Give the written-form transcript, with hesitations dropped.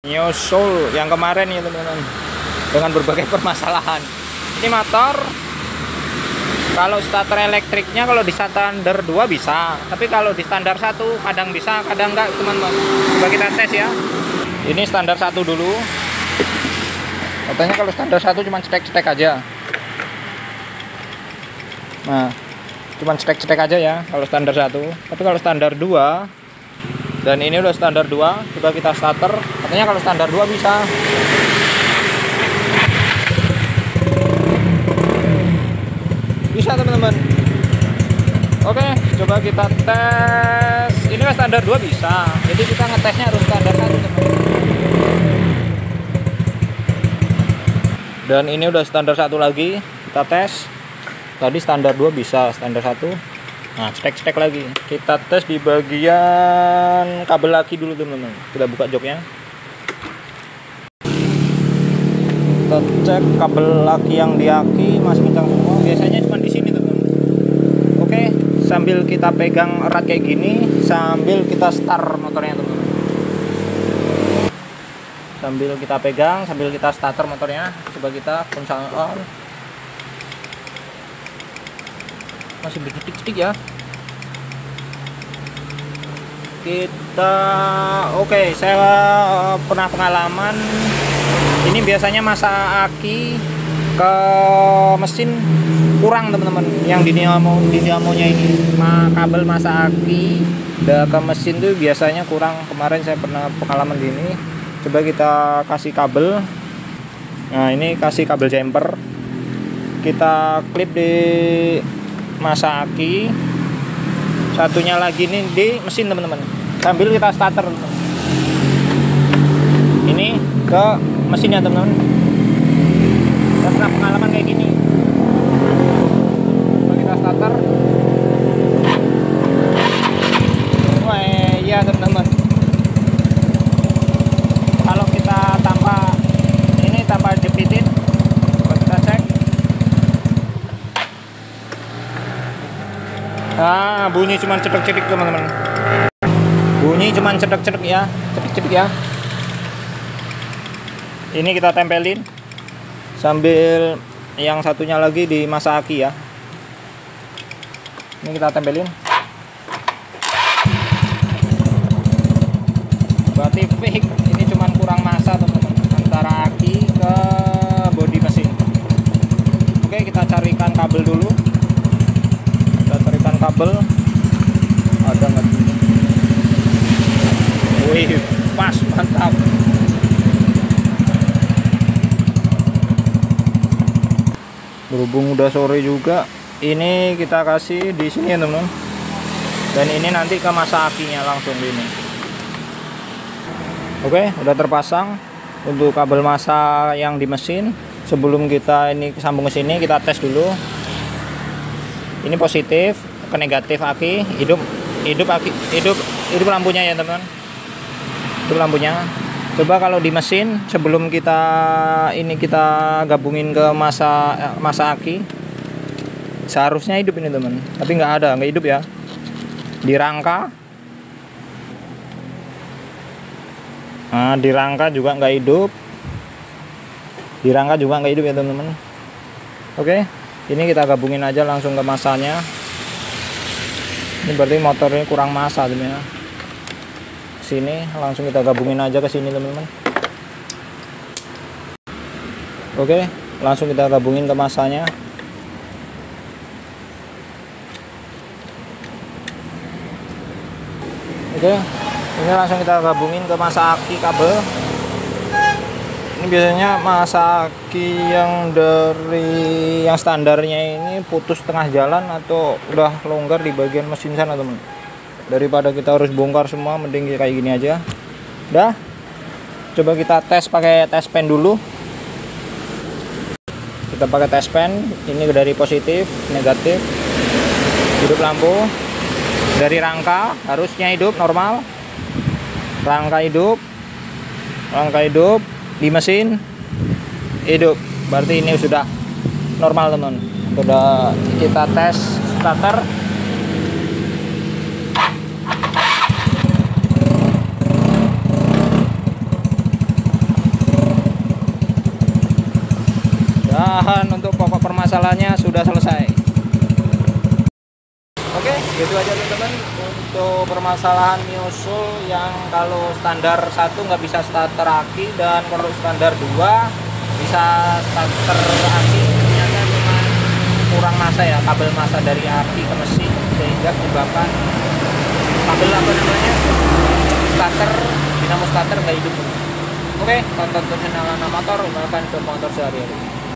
nyusul yang kemarin ya teman-teman, dengan berbagai permasalahan. Ini motor kalau starter elektriknya kalau di standar 2 bisa, tapi kalau di standar 1 kadang bisa kadang enggak teman-teman. Coba kita tes ya. Ini standar 1 dulu. Katanya kalau standar 1 cuma cetek-cetek aja. Nah, cuma cetek-cetek aja ya kalau standar 1. Tapi kalau standar 2, dan ini udah standar 2, coba kita starter. Katanya kalau standar 2 bisa. Bisa teman-teman. Oke, coba kita tes. Ini kan standar 2 bisa. Jadi kita ngetesnya harus standar 1 teman-teman. Dan ini udah standar 1 lagi. Kita tes. Tadi standar 2 bisa, standar 1. Nah, cetek-cetek lagi. Kita tes di bagian kabel aki dulu teman-teman. Kita buka joknya. Kita cek kabel aki yang di aki masih kencang semua. Biasanya cuma di sini teman-teman. Oke, sambil kita pegang erat kayak gini, sambil kita start motornya teman-teman. Sambil kita pegang, sambil kita starter motornya. Coba kita kunci on. Masih bercetik-cetik ya. Oke, saya pernah pengalaman. Ini biasanya masa aki ke mesin kurang teman-teman. Yang dinamonya ini kabel masa aki ke mesin tuh biasanya kurang. Kemarin saya pernah pengalaman gini. Coba kita kasih kabel. Nah, ini kasih kabel jumper. Kita klip di masa aki. Satunya lagi nih di mesin teman-teman. Sambil kita starter. Ini ke mesinnya teman-teman. Saya pernah pengalaman kayak gini. Coba kita starter. Wah, iya teman-teman. Kalau kita tanpa jepitin, coba kita cek. Ah, bunyi cuman cetek-cetek teman-teman. Bunyi cuman cetek-cetek ya, cetek-cetek ya. Ini kita tempelin sambil yang satunya lagi di masa aki ya. Ini kita tempelin. Berarti fix. Ini cuman kurang masa teman-teman antara aki ke bodi mesin. Oke, kita carikan kabel dulu. Kita carikan kabel. Ada nggak? Wih, pas, mantap. Berhubung udah sore juga, ini kita kasih di sini ya teman-teman. Dan ini nanti ke masa akinya langsung ini. Oke, udah terpasang untuk kabel masa yang di mesin. Sebelum kita ini sambung ke sini, kita tes dulu. Ini positif, ke negatif aki, hidup lampunya ya teman-teman. Itu lampunya. Coba kalau di mesin sebelum kita gabungin ke masa aki, seharusnya hidup ini teman, tapi nggak hidup ya. Di rangka, nah di rangka juga nggak hidup, ya teman-teman. Oke, ini kita gabungin aja langsung ke masanya. Ini berarti motornya kurang masa teman-teman. Sini langsung kita gabungin aja ke sini teman-teman. Oke, langsung kita gabungin ke masanya. Oke, ini langsung kita gabungin ke masa aki kabel. Ini biasanya masa aki yang dari yang standarnya ini putus tengah jalan atau udah longgar di bagian mesin sana teman. Daripada kita harus bongkar semua, mending kayak gini aja. Udah, coba kita tes pakai tes pen dulu. Kita pakai tes pen. Ini dari positif, negatif, hidup lampu. Dari rangka harusnya hidup normal. Rangka hidup, di mesin hidup. Berarti ini sudah normal teman. Sudah kita tes starter. mudah-mudahan untuk pokok permasalahannya sudah selesai. Oke, gitu aja teman-teman untuk permasalahan Miosul yang kalau standar 1 nggak bisa starter aki, dan kalau standar 2 bisa starter aki. Ternyata memang kurang massa ya, kabel massa dari aki ke mesin, sehingga menyebabkan kabel starter, dinamo starter nggak hidup. Oke, tonton channel Nana Motor, gunakan motor sehari-hari.